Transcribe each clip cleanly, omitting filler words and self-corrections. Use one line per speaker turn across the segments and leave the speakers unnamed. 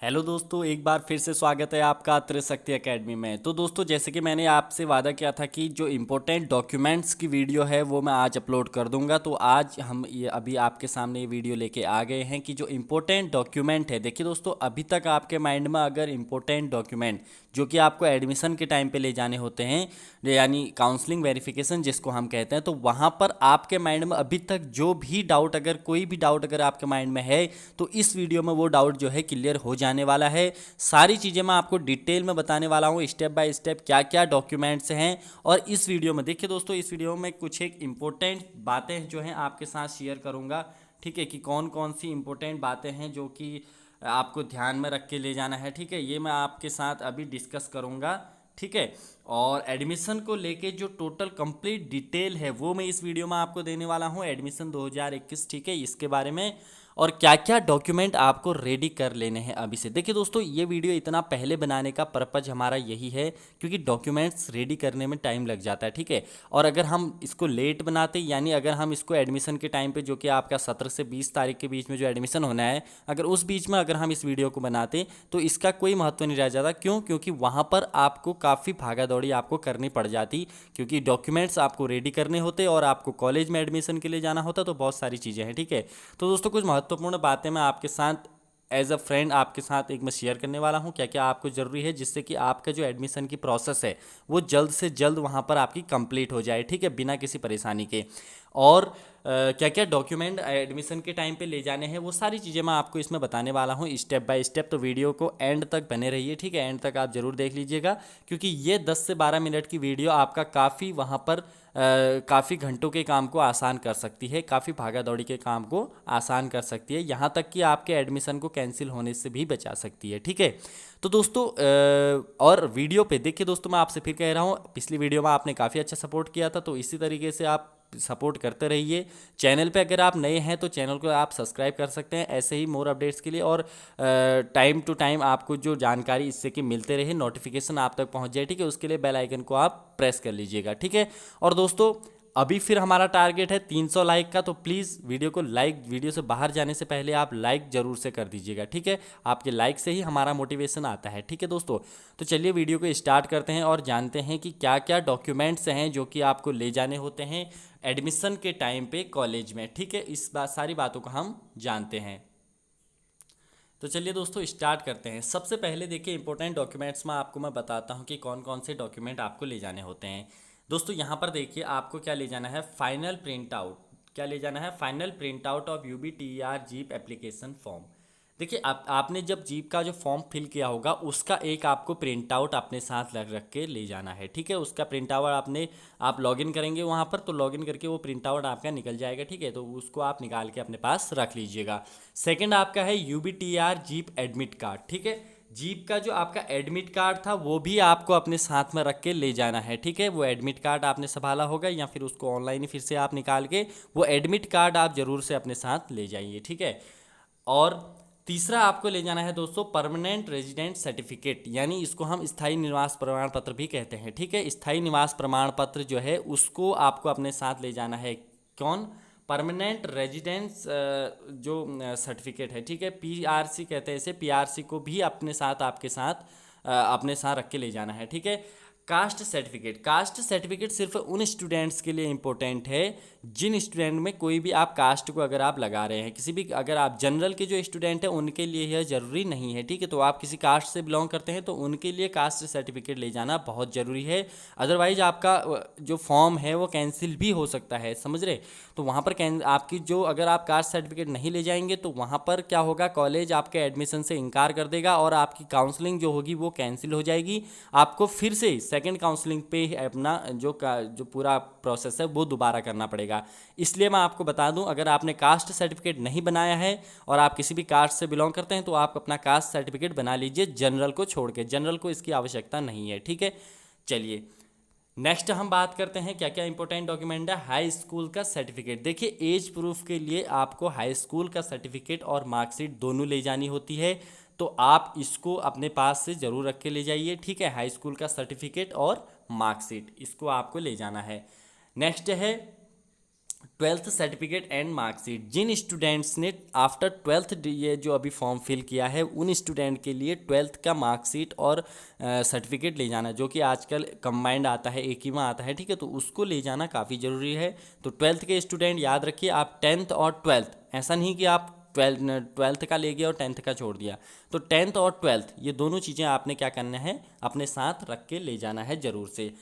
Hello दोस्तों, एक बार फिर से स्वागत है आपका त्रिशक्ति एकेडमी में। तो दोस्तों, जैसे कि मैंने आपसे वादा किया था कि जो इम्पोर्टेंट डॉक्यूमेंट्स की वीडियो है वो मैं आज अपलोड कर दूंगा। तो आज हम ये अभी आपके सामने ये वीडियो लेके आ गए हैं कि जो इम्पोर्टेंट डॉक्यूमेंट है। देखिए दोस्तों, अभी तक आपके माइंड में अगर इम्पोर्टेंट डॉक्यूमेंट जो कि आपको एडमिशन के टाइम पे ले जाने होते हैं, यानी काउंसलिंग वेरिफिकेशन जिसको हम कहते हैं, तो वहाँ पर आपके माइंड में अभी तक जो भी डाउट, अगर कोई भी डाउट अगर आपके माइंड में है तो इस वीडियो में वो डाउट जो है क्लियर हो जाने वाला है। सारी चीज़ें मैं आपको डिटेल में बताने वाला हूँ, स्टेप बाय स्टेप क्या क्या डॉक्यूमेंट्स हैं। और इस वीडियो में देखिए दोस्तों, इस वीडियो में कुछ एक इम्पोर्टेंट बातें जो हैं आपके साथ शेयर करूँगा। ठीक है, कि कौन कौन सी इंपॉर्टेंट बातें हैं जो कि आपको ध्यान में रख के ले जाना है। ठीक है, ये मैं आपके साथ अभी डिस्कस करूँगा। ठीक है, और एडमिशन को लेके जो टोटल कंप्लीट डिटेल है वो मैं इस वीडियो में आपको देने वाला हूँ, एडमिशन 2021। ठीक है, इसके बारे में और क्या क्या डॉक्यूमेंट आपको रेडी कर लेने हैं अभी से। देखिए दोस्तों, ये वीडियो इतना पहले बनाने का पर्पज हमारा यही है क्योंकि डॉक्यूमेंट्स रेडी करने में टाइम लग जाता है। ठीक है, और अगर हम इसको लेट बनाते, यानी अगर हम इसको एडमिशन के टाइम पे जो कि आपका 17 से 20 तारीख के बीच में जो एडमिशन होना है, अगर उस बीच में अगर हम इस वीडियो को बनाते तो इसका कोई महत्व नहीं रह जाता। क्यों? क्योंकि वहाँ पर आपको काफ़ी भागा दौड़ी आपको करनी पड़ जाती, क्योंकि डॉक्यूमेंट्स आपको रेडी करने होते और आपको कॉलेज में एडमिशन के लिए जाना होता, तो बहुत सारी चीज़ें हैं। ठीक है, तो दोस्तों कुछ महत्वपूर्ण बातें मैं आपके साथ एज अ फ्रेंड आपके साथ एक मैं शेयर करने वाला हूँ, क्या क्या आपको ज़रूरी है जिससे कि आपका जो एडमिशन की प्रोसेस है वो जल्द से जल्द वहाँ पर आपकी कंप्लीट हो जाए। ठीक है, बिना किसी परेशानी के। और क्या क्या डॉक्यूमेंट एडमिशन के टाइम पे ले जाने हैं वो सारी चीज़ें मैं आपको इसमें बताने वाला हूँ स्टेप बाय स्टेप। तो वीडियो को एंड तक बने रहिए। ठीक है, एंड तक आप ज़रूर देख लीजिएगा क्योंकि ये 10 से 12 मिनट की वीडियो आपका काफ़ी वहाँ पर काफ़ी घंटों के काम को आसान कर सकती है, काफ़ी भागा दौड़ी के काम को आसान कर सकती है, यहाँ तक कि आपके एडमिशन को कैंसिल होने से भी बचा सकती है। ठीक है, तो दोस्तों और वीडियो पे देखिए दोस्तों, मैं आपसे फिर कह रहा हूँ, पिछली वीडियो में आपने काफ़ी अच्छा सपोर्ट किया था, तो इसी तरीके से आप सपोर्ट करते रहिए। चैनल पे अगर आप नए हैं तो चैनल को आप सब्सक्राइब कर सकते हैं ऐसे ही मोर अपडेट्स के लिए। और टाइम टू टाइम आपको जो जानकारी इससे कि मिलते रहे, नोटिफिकेशन आप तक पहुंच जाए। ठीक है, उसके लिए बेल आइकन को आप प्रेस कर लीजिएगा। ठीक है, और दोस्तों अभी फिर हमारा टारगेट है 300 लाइक का, तो प्लीज़ वीडियो को लाइक, वीडियो से बाहर जाने से पहले आप लाइक ज़रूर से कर दीजिएगा। ठीक है, आपके लाइक से ही हमारा मोटिवेशन आता है। ठीक है दोस्तों, तो चलिए वीडियो को स्टार्ट करते हैं और जानते हैं कि क्या क्या डॉक्यूमेंट्स हैं जो कि आपको ले जाने होते हैं एडमिशन के टाइम पे कॉलेज में। ठीक है, इस बात सारी बातों को हम जानते हैं। तो चलिए दोस्तों स्टार्ट करते हैं। सबसे पहले देखिए, इंपॉर्टेंट डॉक्यूमेंट्स में आपको मैं बताता हूँ कि कौन कौन से डॉक्यूमेंट आपको ले जाने होते हैं। दोस्तों यहाँ पर देखिए, आपको क्या ले जाना है, फाइनल प्रिंट आउट। क्या ले जाना है? Final print out of UBTER jeep application form. देखिए, आपने जब जीप का जो फॉर्म फिल किया होगा उसका एक आपको प्रिंट आउट अपने साथ रख रख के ले जाना है। ठीक है, उसका प्रिंट आउट आप लॉगिन करेंगे वहाँ पर, तो लॉगिन करके वो प्रिंट आउट आपका निकल जाएगा। ठीक है, तो उसको आप निकाल के अपने पास रख लीजिएगा। सेकंड आपका है UBTR जीप एडमिट कार्ड। ठीक है, जीप का जो आपका एडमिट कार्ड था वो भी आपको अपने साथ में रख के ले जाना है। ठीक है, वो एडमिट कार्ड आपने संभाला होगा या फिर उसको ऑनलाइन ही फिर से आप निकाल के वो एडमिट कार्ड आप जरूर से अपने साथ ले जाइए। ठीक है, और तीसरा आपको ले जाना है दोस्तों परमानेंट रेजिडेंट सर्टिफिकेट, यानी इसको हम स्थायी निवास प्रमाण पत्र भी कहते हैं। ठीक है, स्थायी निवास प्रमाण पत्र जो है उसको आपको अपने साथ ले जाना है। कौन? परमानेंट रेजिडेंस जो सर्टिफिकेट है। ठीक है, PRC कहते हैं इसे, PRC को भी अपने साथ आपके साथ अपने साथ रख के ले जाना है। ठीक है, कास्ट सर्टिफिकेट। कास्ट सर्टिफिकेट सिर्फ उन स्टूडेंट्स के लिए इंपॉर्टेंट है जिन स्टूडेंट में कोई भी आप कास्ट को अगर आप लगा रहे हैं, किसी भी, अगर आप जनरल के जो स्टूडेंट हैं उनके लिए यह ज़रूरी नहीं है। ठीक है, तो आप किसी कास्ट से बिलोंग करते हैं तो उनके लिए कास्ट सर्टिफिकेट ले जाना बहुत ज़रूरी है। अदरवाइज आपका जो फॉर्म है वो कैंसिल भी हो सकता है, समझ रहे? तो वहाँ पर आपकी जो, अगर आप कास्ट सर्टिफिकेट नहीं ले जाएंगे तो वहाँ पर क्या होगा, कॉलेज आपके एडमिशन से इनकार कर देगा और आपकी काउंसलिंग जो होगी वो कैंसिल हो जाएगी। आपको फिर से सेकंड काउंसलिंग पे अपना जो पूरा प्रोसेस है वो दोबारा करना पड़ेगा। इसलिए मैं आपको बता दूं, अगर आपने कास्ट सर्टिफिकेट नहीं बनाया है और आप किसी भी कास्ट से बिलोंग करते हैं तो आप अपना कास्ट सर्टिफिकेट बना लीजिए, जनरल को छोड़ के। जनरल को इसकी आवश्यकता नहीं है। ठीक है, चलिए नेक्स्ट हम बात करते हैं क्या क्या इंपॉर्टेंट डॉक्यूमेंट है। हाई स्कूल का सर्टिफिकेट। देखिए, एज प्रूफ के लिए आपको हाई स्कूल का सर्टिफिकेट और मार्कशीट दोनों ले जानी होती है, तो आप इसको अपने पास से ज़रूर रख के ले जाइए। ठीक है, हाई स्कूल का सर्टिफिकेट और मार्कशीट इसको आपको ले जाना है। नेक्स्ट है ट्वेल्थ सर्टिफिकेट एंड मार्कशीट। जिन स्टूडेंट्स ने आफ्टर ट्वेल्थ ये जो अभी फॉर्म फिल किया है उन स्टूडेंट के लिए ट्वेल्थ का मार्कशीट और सर्टिफिकेट ले जाना, जो कि आजकल कंबाइंड आता है, एक ही में आता है, ठीक है, तो उसको ले जाना काफ़ी ज़रूरी है। तो ट्वेल्थ के स्टूडेंट याद रखिए, आप टेंथ और ट्वेल्थ, ऐसा नहीं कि आप ट्वेल्थ का ले गया और टेंथ का छोड़ दिया, तो टेंथ और ट्वेल्थ ये दोनों चीज़ें आपने क्या करना है, अपने साथ रख के ले जाना है ज़रूर से।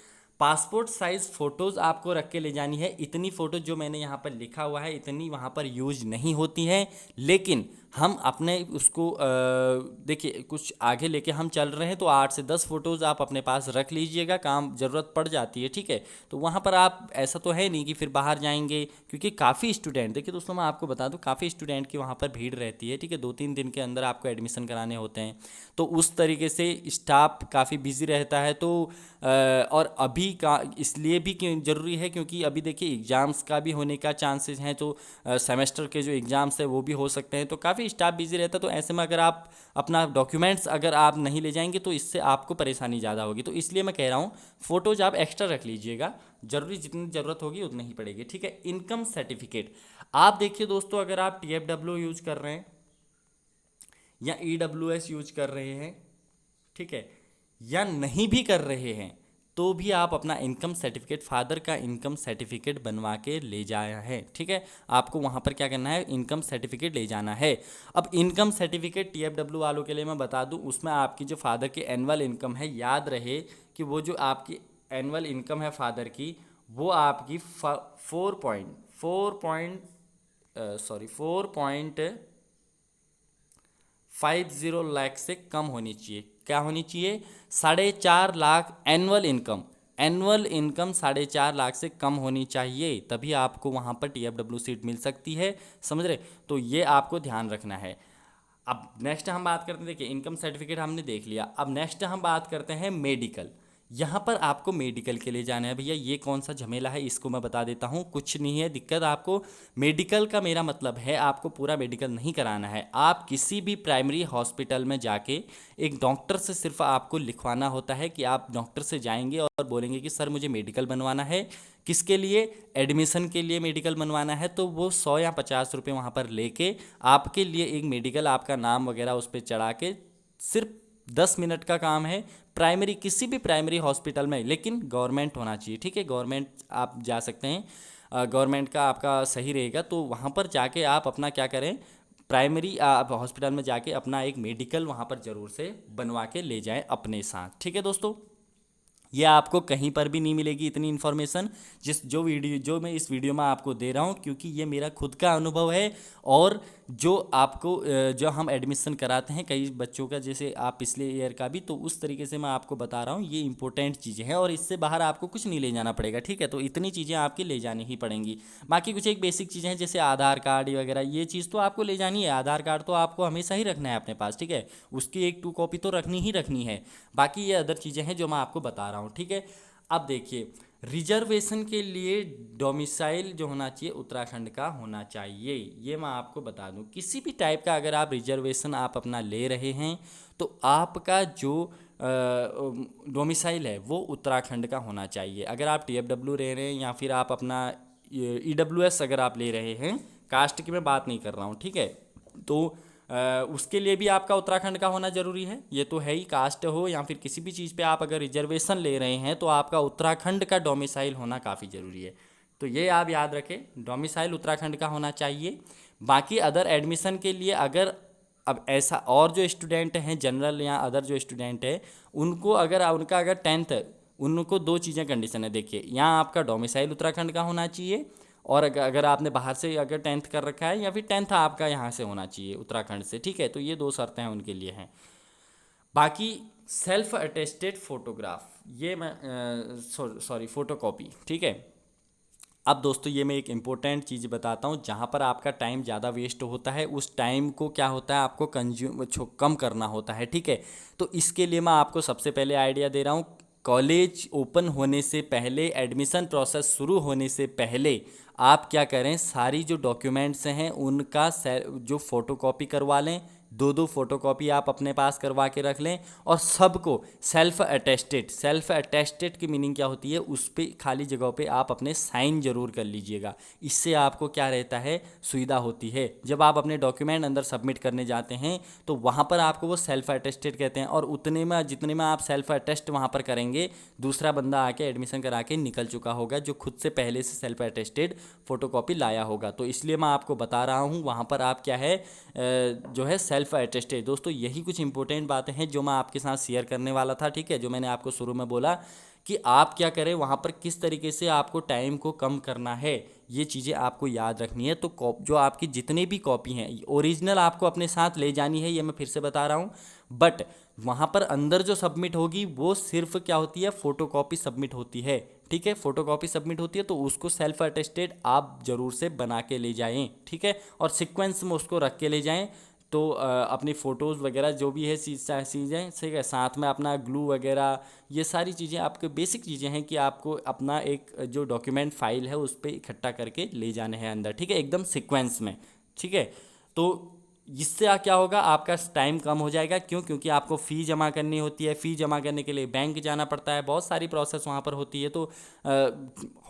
पासपोर्ट साइज़ फ़ोटोज़ आपको रख के ले जानी है। इतनी फ़ोटो जो मैंने यहाँ पर लिखा हुआ है इतनी वहाँ पर यूज नहीं होती है, लेकिन हम अपने उसको देखिए कुछ आगे लेके हम चल रहे हैं, तो 8 से 10 फ़ोटोज़ आप अपने पास रख लीजिएगा, काम ज़रूरत पड़ जाती है, ठीक है। तो वहाँ पर आप, ऐसा तो है नहीं कि फिर बाहर जाएंगे, क्योंकि काफ़ी स्टूडेंट, देखिए दोस्तों मैं आपको बता दूँ, काफ़ी स्टूडेंट की वहाँ पर भीड़ रहती है, ठीक है, 2-3 दिन के अंदर आपको एडमिशन कराने होते हैं, तो उस तरीके से स्टाफ काफ़ी बिजी रहता है। तो और अभी का इसलिए भी ज़रूरी है क्योंकि अभी देखिए एग्ज़ाम्स का भी होने का चांसेस हैं, तो सेमेस्टर के जो एग्ज़ाम्स है वो भी हो सकते हैं, तो काफ़ी स्टाफ बिजी रहता है। तो ऐसे में अगर आप अपना डॉक्यूमेंट्स अगर आप नहीं ले जाएंगे तो इससे आपको परेशानी ज़्यादा होगी, तो इसलिए मैं कह रहा हूँ फ़ोटोज़ आप एक्स्ट्रा रख लीजिएगा, ज़रूरी जितनी ज़रूरत होगी उतनी ही पड़ेगी, ठीक है। इनकम सर्टिफिकेट, आप देखिए दोस्तों, अगर आप TFW यूज कर रहे हैं या EWS यूज कर रहे हैं, ठीक है, या नहीं भी कर रहे हैं, तो भी आप अपना इनकम सर्टिफिकेट, फादर का इनकम सर्टिफिकेट बनवा के ले जाया है, ठीक है। आपको वहाँ पर क्या करना है, इनकम सर्टिफिकेट ले जाना है। अब इनकम सर्टिफिकेट TFW वालों के लिए मैं बता दूँ, उसमें आपकी जो फादर की एनुअल इनकम है, याद रहे कि वो जो आपकी एनुअल इनकम है फादर की, वो आपकी 4.50 लाख से कम होनी चाहिए। क्या होनी चाहिए, 4.5 lakh annual income, annual income 4.5 lakh से कम होनी चाहिए, तभी आपको वहाँ पर TFW सीट मिल सकती है, समझ रहे। तो ये आपको ध्यान रखना है। अब नेक्स्ट हम बात करते हैं, देखिए इनकम सर्टिफिकेट हमने देख लिया, अब नेक्स्ट हम बात करते हैं मेडिकल। यहाँ पर आपको मेडिकल के लिए जाना है भैया, ये कौन सा झमेला है इसको मैं बता देता हूँ, कुछ नहीं है दिक्कत आपको। मेडिकल का मेरा मतलब है आपको पूरा मेडिकल नहीं कराना है, आप किसी भी प्राइमरी हॉस्पिटल में जाके एक डॉक्टर से सिर्फ आपको लिखवाना होता है कि आप डॉक्टर से जाएंगे और बोलेंगे कि सर मुझे मेडिकल बनवाना है, किसके लिए, एडमिशन के लिए मेडिकल बनवाना है, तो वो 100 या 50 रुपये वहाँ पर लेके आपके लिए एक मेडिकल, आपका नाम वगैरह उस पर चढ़ा के, सिर्फ 10 मिनट का काम है, प्राइमरी किसी भी प्राइमरी हॉस्पिटल में, लेकिन गवर्नमेंट होना चाहिए, ठीक है, गवर्नमेंट आप जा सकते हैं, गवर्नमेंट का आपका सही रहेगा। तो वहाँ पर जाके आप अपना क्या करें, प्राइमरी आप हॉस्पिटल में जाके अपना एक मेडिकल वहाँ पर ज़रूर से बनवा के ले जाएं अपने साथ, ठीक है दोस्तों। ये आपको कहीं पर भी नहीं मिलेगी इतनी इन्फॉर्मेशन, जो मैं इस वीडियो में आपको दे रहा हूँ, क्योंकि ये मेरा खुद का अनुभव है। और जो आपको जो हम एडमिशन कराते हैं कई बच्चों का, जैसे आप पिछले ईयर का भी, तो उस तरीके से मैं आपको बता रहा हूँ, ये इंपॉर्टेंट चीज़ें हैं और इससे बाहर आपको कुछ नहीं ले जाना पड़ेगा, ठीक है। तो इतनी चीज़ें आपकी ले जानी ही पड़ेंगी। बाकी कुछ एक बेसिक चीज़ें हैं जैसे आधार कार्ड वगैरह, ये चीज़ तो आपको ले जानी है, आधार कार्ड तो आपको हमेशा ही रखना है अपने पास, ठीक है, उसकी एक 2 कॉपी तो रखनी ही रखनी है। बाकी ये अदर चीज़ें हैं जो मैं आपको बता रहा हूँ, ठीक है। अब देखिए, रिजर्वेशन के लिए डोमिसाइल जो होना चाहिए उत्तराखंड का होना चाहिए, ये मैं आपको बता दूं। किसी भी टाइप का अगर आप रिजर्वेशन आप अपना ले रहे हैं तो आपका जो डोमिसाइल है वो उत्तराखंड का होना चाहिए। अगर आप TFW ले रहे हैं या फिर आप अपना EWS अगर आप ले रहे हैं, कास्ट की मैं बात नहीं कर रहा हूँ, ठीक है, तो उसके लिए भी आपका उत्तराखंड का होना ज़रूरी है, ये तो है ही, कास्ट हो या फिर किसी भी चीज़ पे आप अगर रिजर्वेशन ले रहे हैं तो आपका उत्तराखंड का डोमिसाइल होना काफ़ी ज़रूरी है। तो ये आप याद रखें, डोमिसाइल उत्तराखंड का होना चाहिए। बाकी अदर एडमिशन के लिए अगर, अब ऐसा और जो स्टूडेंट हैं जनरल या अदर जो स्टूडेंट है, उनको अगर उनका अगर 10th, उनको 2 चीज़ें कंडीशन है, देखिए यहाँ आपका डोमिसाइल उत्तराखंड का होना चाहिए, और अगर आपने बाहर से अगर 10th कर रखा है या फिर 10th आपका यहाँ से होना चाहिए उत्तराखंड से, ठीक है। तो ये 2 शर्तें हैं उनके लिए हैं। बाकी सेल्फ अटेस्टेड फोटोग्राफ, ये मैं सॉरी फोटोकॉपी, ठीक है। अब दोस्तों ये मैं एक इम्पोर्टेंट चीज़ बताता हूँ, जहाँ पर आपका टाइम ज़्यादा वेस्ट होता है उस टाइम को क्या होता है आपको कम करना होता है, ठीक है। तो इसके लिए मैं आपको सबसे पहले आइडिया दे रहा हूँ, कॉलेज ओपन होने से पहले, एडमिशन प्रोसेस शुरू होने से पहले आप क्या करें, सारी जो डॉक्यूमेंट्स हैं उनका जो फ़ोटोकॉपी करवा लें, दो दो फोटोकॉपी आप अपने पास करवा के रख लें, और सबको सेल्फ अटेस्टेड की मीनिंग क्या होती है, उस पर खाली जगहों पे आप अपने साइन जरूर कर लीजिएगा। इससे आपको क्या रहता है, सुविधा होती है। जब आप अपने डॉक्यूमेंट अंदर सबमिट करने जाते हैं तो वहाँ पर आपको वो सेल्फ अटेस्टेड कहते हैं, और उतने में जितने में आप सेल्फ अटेस्ट वहाँ पर करेंगे, दूसरा बंदा आके एडमिशन करा के निकल चुका होगा जो खुद से पहले से सेल्फ अटेस्टेड फोटोकॉपी लाया होगा। तो इसलिए मैं आपको बता रहा हूँ वहाँ पर आप क्या है, जो है सेल्फ अटेस्टेड। दोस्तों यही कुछ इंपॉर्टेंट बातें हैं जो मैं आपके साथ शेयर करने वाला था, ठीक है। जो मैंने आपको शुरू में बोला कि आप क्या करें, वहाँ पर किस तरीके से आपको टाइम को कम करना है, ये चीज़ें आपको याद रखनी है। तो जो आपकी जितने भी कॉपी हैं ओरिजिनल आपको अपने साथ ले जानी है, ये मैं फिर से बता रहा हूँ। बट वहाँ पर अंदर जो सबमिट होगी वो सिर्फ क्या होती है, फोटोकॉपी सबमिट होती है, ठीक है। फोटोकॉपी सबमिट होती है तो उसको सेल्फ अटेस्टेड आप ज़रूर से बना के ले जाएं, ठीक है, और सीक्वेंस में उसको रख के ले जाएं। तो अपनी फ़ोटोज़ वगैरह जो भी है चीज़ें, ठीक है, साथ में अपना ग्लू वगैरह, ये सारी चीज़ें आपके बेसिक चीज़ें हैं कि आपको अपना एक जो डॉक्यूमेंट फाइल है उस पर इकट्ठा करके ले जाने हैं अंदर, ठीक है, एकदम सीक्वेंस में, ठीक है। तो इससे क्या होगा, आपका टाइम कम हो जाएगा। क्यों? क्योंकि आपको फ़ी जमा करनी होती है, फ़ी जमा करने के लिए बैंक जाना पड़ता है, बहुत सारी प्रोसेस वहाँ पर होती है। तो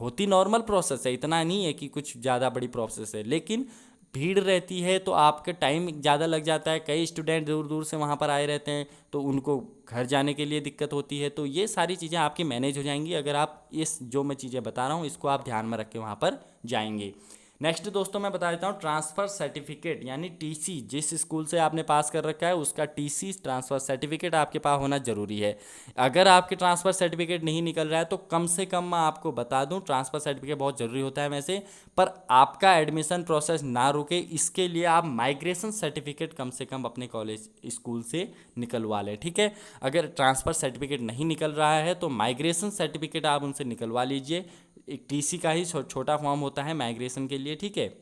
होती नॉर्मल प्रोसेस है, इतना नहीं है कि कुछ ज़्यादा बड़ी प्रोसेस है, लेकिन भीड़ रहती है तो आपका टाइम ज़्यादा लग जाता है। कई स्टूडेंट दूर दूर से वहाँ पर आए रहते हैं तो उनको घर जाने के लिए दिक्कत होती है। तो ये सारी चीज़ें आपकी मैनेज हो जाएंगी अगर आप इस जो मैं चीज़ें बता रहा हूँ इसको आप ध्यान में रख के वहाँ पर जाएंगे। नेक्स्ट दोस्तों मैं बता देता हूँ, ट्रांसफ़र सर्टिफिकेट यानी टीसी। जिस स्कूल से आपने पास कर रखा है उसका टीसी ट्रांसफ़र सर्टिफिकेट आपके पास होना ज़रूरी है। अगर आपके ट्रांसफ़र सर्टिफिकेट नहीं निकल रहा है तो कम से कम मैं आपको बता दूं, ट्रांसफ़र सर्टिफिकेट बहुत ज़रूरी होता है वैसे, पर आपका एडमिशन प्रोसेस ना रुके इसके लिए आप माइग्रेशन सर्टिफिकेट कम से कम अपने कॉलेज स्कूल से निकलवा लें, ठीक है। अगर ट्रांसफ़र सर्टिफिकेट नहीं निकल रहा है तो माइग्रेशन सर्टिफिकेट आप उनसे निकलवा लीजिए। एक टीसी का ही छोटा फॉर्म होता है माइग्रेशन के लिए, ठीक है।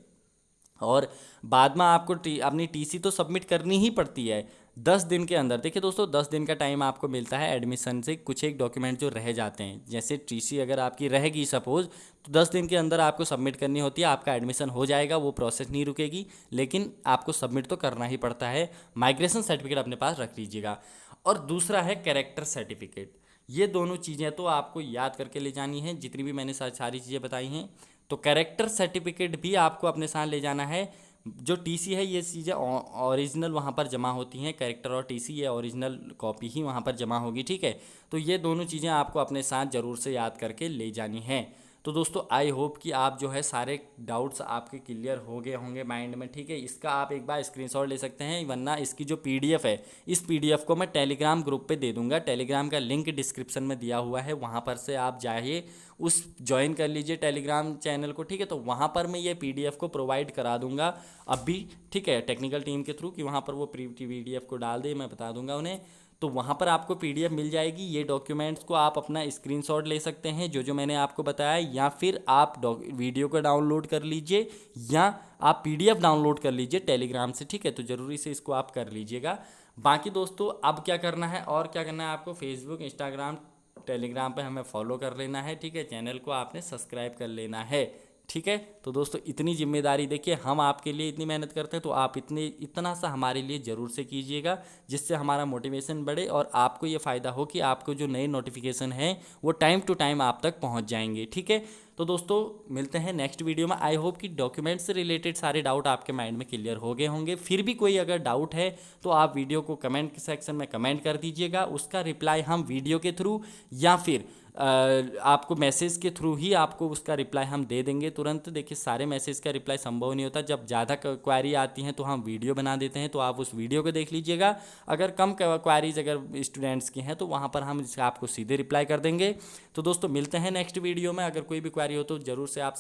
और बाद में आपको अपनी टीसी तो सबमिट करनी ही पड़ती है 10 दिन के अंदर। देखिए दोस्तों 10 दिन का टाइम आपको मिलता है एडमिशन से, कुछ एक डॉक्यूमेंट जो रह जाते हैं, जैसे टीसी अगर आपकी रहेगी सपोज, तो 10 दिन के अंदर आपको सबमिट करनी होती है, आपका एडमिशन हो जाएगा, वो प्रोसेस नहीं रुकेगी, लेकिन आपको सबमिट तो करना ही पड़ता है। माइग्रेशन सर्टिफिकेट अपने पास रख लीजिएगा। और दूसरा है कैरेक्टर सर्टिफिकेट। ये दोनों चीज़ें तो आपको याद करके ले जानी है, जितनी भी मैंने सारी चीज़ें बताई हैं। तो कैरेक्टर सर्टिफिकेट भी आपको अपने साथ ले जाना है। जो टीसी है ये चीज़ें ओरिजिनल वहाँ पर जमा होती हैं, कैरेक्टर और टीसी ये ओरिजिनल कॉपी ही वहाँ पर जमा होगी, ठीक है। तो ये दोनों चीज़ें आपको अपने साथ ज़रूर से याद करके ले जानी है। तो दोस्तों आई होप कि आप जो है सारे डाउट्स आपके क्लियर हो गए होंगे माइंड में, ठीक है। इसका आप एक बार स्क्रीनशॉट ले सकते हैं, वरना इसकी जो पीडीएफ है, इस पीडीएफ को मैं टेलीग्राम ग्रुप पे दे दूंगा। टेलीग्राम का लिंक डिस्क्रिप्शन में दिया हुआ है, वहाँ पर से आप जाइए, उस ज्वाइन कर लीजिए टेलीग्राम चैनल को, ठीक है। तो वहाँ पर मैं ये पीडीएफ को प्रोवाइड करा दूंगा अभी, ठीक है, टेक्निकल टीम के थ्रू, कि वहाँ पर वो पीडीएफ को डाल दे, मैं बता दूंगा उन्हें। तो वहाँ पर आपको पीडीएफ मिल जाएगी। ये डॉक्यूमेंट्स को आप अपना स्क्रीनशॉट ले सकते हैं जो जो मैंने आपको बताया, या फिर आप वीडियो को डाउनलोड कर लीजिए, या आप पीडीएफ डाउनलोड कर लीजिए टेलीग्राम से, ठीक है। तो ज़रूरी से इसको आप कर लीजिएगा। बाकी दोस्तों अब क्या करना है और क्या करना है, आपको फेसबुक, इंस्टाग्राम, टेलीग्राम पे हमें फॉलो कर लेना है, ठीक है। चैनल को आपने सब्सक्राइब कर लेना है, ठीक है। तो दोस्तों इतनी जिम्मेदारी, देखिए हम आपके लिए इतनी मेहनत करते हैं तो आप इतना सा हमारे लिए ज़रूर से कीजिएगा, जिससे हमारा मोटिवेशन बढ़े और आपको ये फ़ायदा हो कि आपको जो नए नोटिफिकेशन है वो टाइम टू टाइम आप तक पहुंच जाएंगे, ठीक है। तो दोस्तों मिलते हैं नेक्स्ट वीडियो में। आई होप कि डॉक्यूमेंट्स से रिलेटेड सारे डाउट आपके माइंड में क्लियर हो गए होंगे। फिर भी कोई अगर डाउट है तो आप वीडियो को कमेंट सेक्शन में कमेंट कर दीजिएगा, उसका रिप्लाई हम वीडियो के थ्रू या फिर आपको मैसेज के थ्रू ही आपको उसका रिप्लाई हम दे देंगे तुरंत। देखिए सारे मैसेज का रिप्लाई संभव नहीं होता, जब ज़्यादा क्वेरी आती हैं तो हम वीडियो बना देते हैं, तो आप उस वीडियो को देख लीजिएगा। अगर कम क्वेरीज अगर स्टूडेंट्स की हैं तो वहाँ पर हम आपको सीधे रिप्लाई कर देंगे। तो दोस्तों मिलते हैं नेक्स्ट वीडियो में। अगर कोई भी क्वेरी हो तो ज़रूर से आप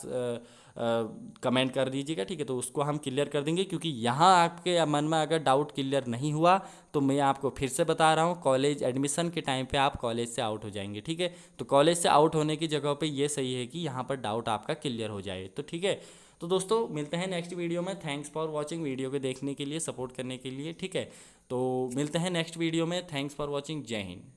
कमेंट कर दीजिएगा, ठीक है। तो उसको हम क्लियर कर देंगे, क्योंकि यहाँ आपके मन में अगर डाउट क्लियर नहीं हुआ तो मैं आपको फिर से बता रहा हूँ, कॉलेज एडमिशन के टाइम पे आप कॉलेज से आउट हो जाएंगे, ठीक है। तो कॉलेज से आउट होने की जगह पे ये सही है कि यहाँ पर डाउट आपका क्लियर हो जाए, तो ठीक है। तो दोस्तों मिलते हैं नेक्स्ट वीडियो में। थैंक्स फॉर वॉचिंग, वीडियो को देखने के लिए, सपोर्ट करने के लिए, ठीक है। तो मिलते हैं नेक्स्ट वीडियो में। Thanks for watching. जय हिंद।